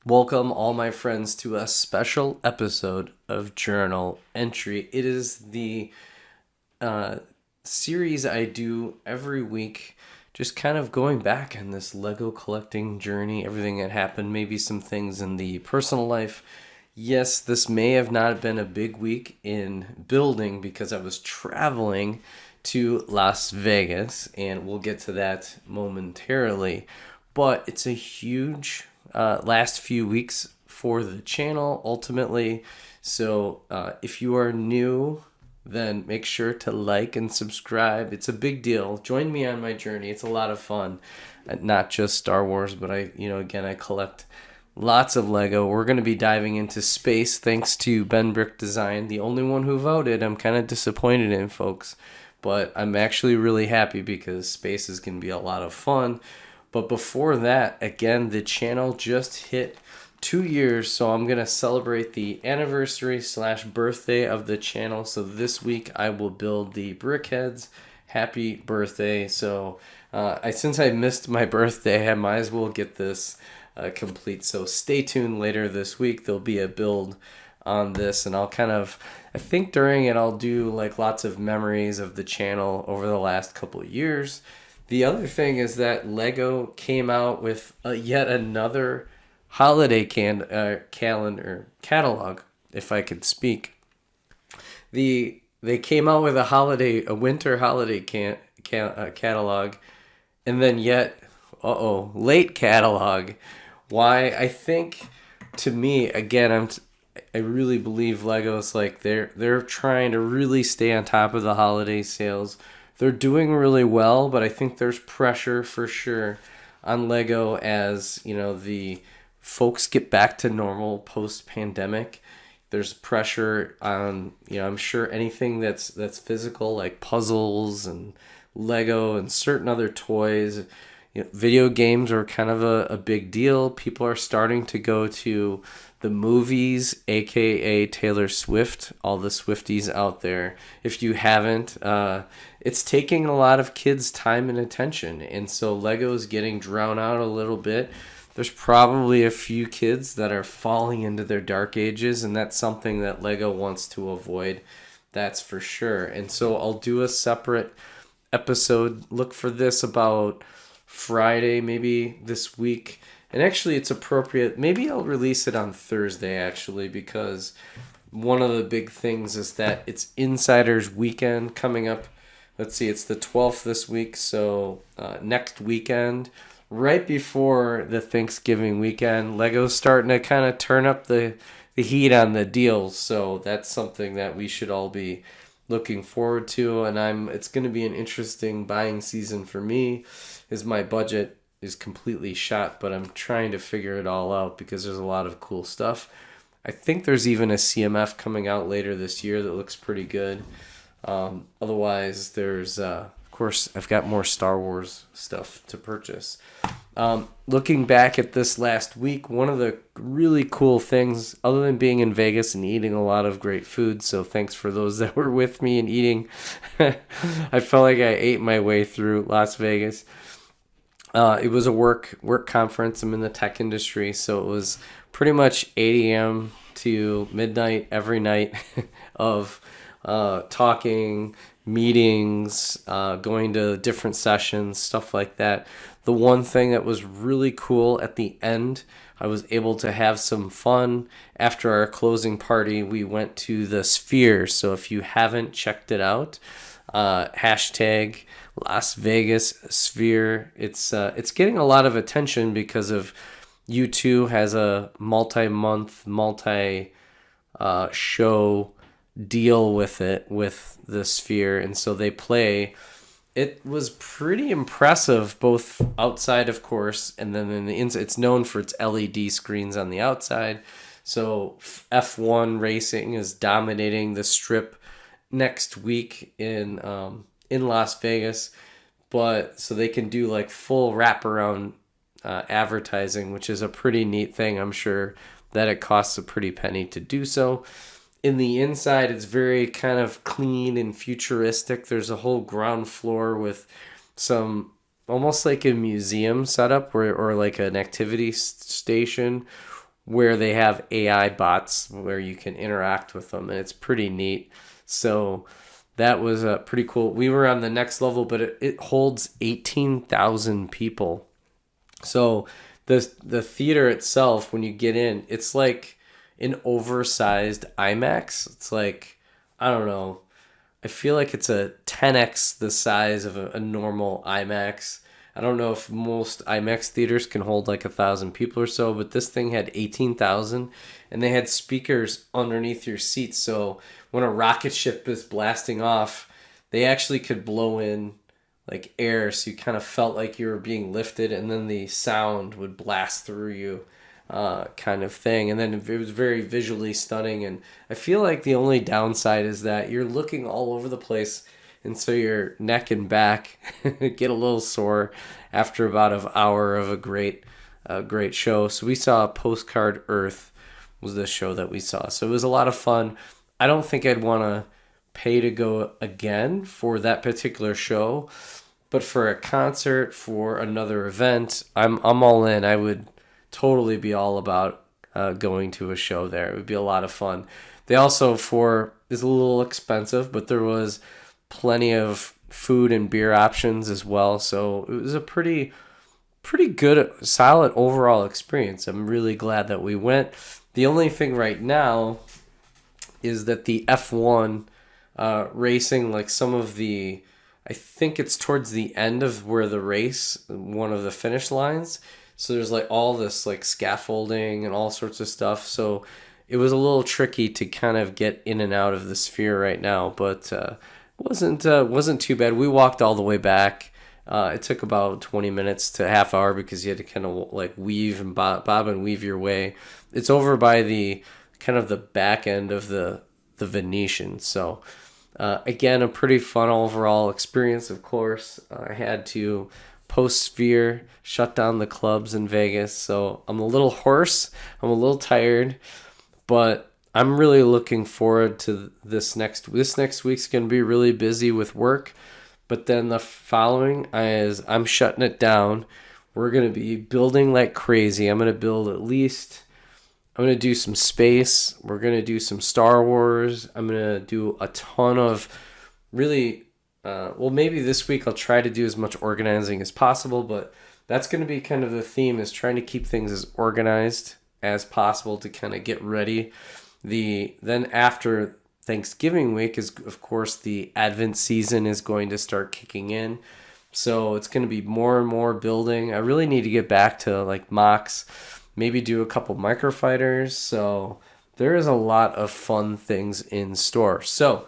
Welcome, all my friends, to a special episode of Journal Entry. It is the uh, series I do every week, just kind of going back in this Lego collecting journey, everything that happened, maybe some things in the personal life. Yes, this may have not been a big week in building because I was traveling to Las Vegas, and we'll get to that momentarily. But it's a huge last few weeks for the channel ultimately. So if you are new, then make sure to like and subscribe. It's a big deal. Join me on my journey. It's a lot of fun. Not just Star Wars, but again, I collect lots of Lego. We're going to be diving into space thanks to Ben Brick Design, the only one who voted. I'm kind of disappointed in folks, but I'm actually really happy because space is going to be a lot of fun. But before that, again, the channel just hit 2 years, so I'm going to celebrate the anniversary / birthday of the channel. So this week I will build the brickheads. Happy birthday. So since I missed my birthday, I might as well get this complete. So stay tuned later this week. There'll be a build on this, and I think during it I'll do like lots of memories of the channel over the last couple of years. The other thing is that Lego came out with yet another holiday calendar catalog, if I could speak. They came out with a winter holiday catalog, and then yet late catalog. Why? I think, to me, again, I really believe Lego's like they're trying to really stay on top of the holiday sales. They're doing really well, but I think there's pressure for sure on Lego as, the folks get back to normal post-pandemic. There's pressure on, I'm sure anything that's physical, like puzzles and Lego and certain other toys. Video games are kind of a big deal. People are starting to go to the movies, aka Taylor Swift, all the Swifties out there. If you haven't, it's taking a lot of kids' time and attention. And so Lego is getting drowned out a little bit. There's probably a few kids that are falling into their dark ages, and that's something that Lego wants to avoid. That's for sure. And so I'll do a separate episode. Look for this about Friday, maybe this week. And actually, it's appropriate. Maybe I'll release it on Thursday, actually, because one of the big things is that it's Insiders Weekend coming up. Let's see, it's the 12th this week, so next weekend, right before the Thanksgiving weekend, Lego's starting to kind of turn up the heat on the deals. So that's something that we should all be looking forward to. And it's going to be an interesting buying season for me, as my budget is completely shot, but I'm trying to figure it all out because there's a lot of cool stuff. I think there's even a CMF coming out later this year that looks pretty good. Otherwise, there's, of course, I've got more Star Wars stuff to purchase. Looking back at this last week, one of the really cool things, other than being in Vegas and eating a lot of great food, so thanks for those that were with me and eating. I felt like I ate my way through Las Vegas. It was a work conference. I'm in the tech industry, so it was pretty much 8 a.m. to midnight every night of talking, meetings, going to different sessions, stuff like that. The one thing that was really cool at the end, I was able to have some fun. After our closing party, we went to the Sphere. So if you haven't checked it out, hashtag Las Vegas Sphere. It's getting a lot of attention because of U2 has a multi-month, show deal with the Sphere, and so they play. It was pretty impressive, both outside, of course, and then in the inside. It's known for its LED screens on the outside. So F1 racing is dominating the strip next week in Las Vegas, but so they can do like full wraparound advertising, which is a pretty neat thing. I'm sure that it costs a pretty penny to do so. In the inside, it's very kind of clean and futuristic. There's a whole ground floor with some almost like a museum setup or like an activity station where they have AI bots where you can interact with them, and it's pretty neat. So that was pretty cool. We were on the next level, but it holds 18,000 people. So the theater itself, when you get in, it's like an oversized IMAX. It's like, I don't know, I feel like it's a 10x the size of a normal IMAX. I don't know if most IMAX theaters can hold like 1,000 people or so, but this thing had 18,000, and they had speakers underneath your seats. So when a rocket ship is blasting off, they actually could blow in like air, so you kind of felt like you were being lifted, and then the sound would blast through you, kind of thing. And then it was very visually stunning. And I feel like the only downside is that you're looking all over the place, and so your neck and back get a little sore after about an hour of a great show. So we saw Postcard Earth was the show that we saw. So it was a lot of fun. I don't think I'd want to pay to go again for that particular show, but for a concert, for another event, I'm all in. I would totally be all about going to a show there. It would be a lot of fun. They also is a little expensive, but there was plenty of food and beer options as well. So it was a pretty good, solid overall experience. I'm really glad that we went. The only thing right now is that the F1 racing, like some of the, I think it's towards the end of where the race, one of the finish lines. So there's like all this like scaffolding and all sorts of stuff. So it was a little tricky to kind of get in and out of the sphere right now, but wasn't too bad. We walked all the way back. It took about 20 minutes to half hour because you had to kind of like weave and bob and weave your way. It's over by the kind of the back end of the Venetian. So again, a pretty fun overall experience. Of course, I had to post-Sphere shut down the clubs in Vegas, so I'm a little hoarse. I'm a little tired, but I'm really looking forward to this next week's going to be really busy with work, but then the following is I'm shutting it down. We're going to be building like crazy. I'm going to do some space. We're going to do some Star Wars. I'm going to do a ton of really, maybe this week I'll try to do as much organizing as possible, but that's going to be kind of the theme, is trying to keep things as organized as possible to kind of get ready. Then after Thanksgiving week is, of course, the Advent season is going to start kicking in. So it's going to be more and more building. I really need to get back to like mocks, maybe do a couple microfighters. So there is a lot of fun things in store. So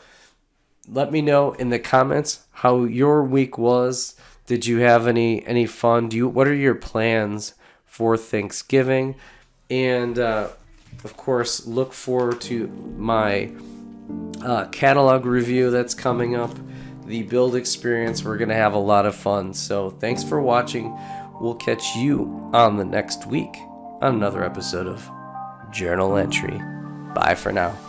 let me know in the comments how your week was. Did you have any fun? What are your plans for Thanksgiving? And of course, look forward to my catalog review that's coming up. The build experience. We're going to have a lot of fun. So thanks for watching. We'll catch you on the next week on another episode of Journal Entry. Bye for now.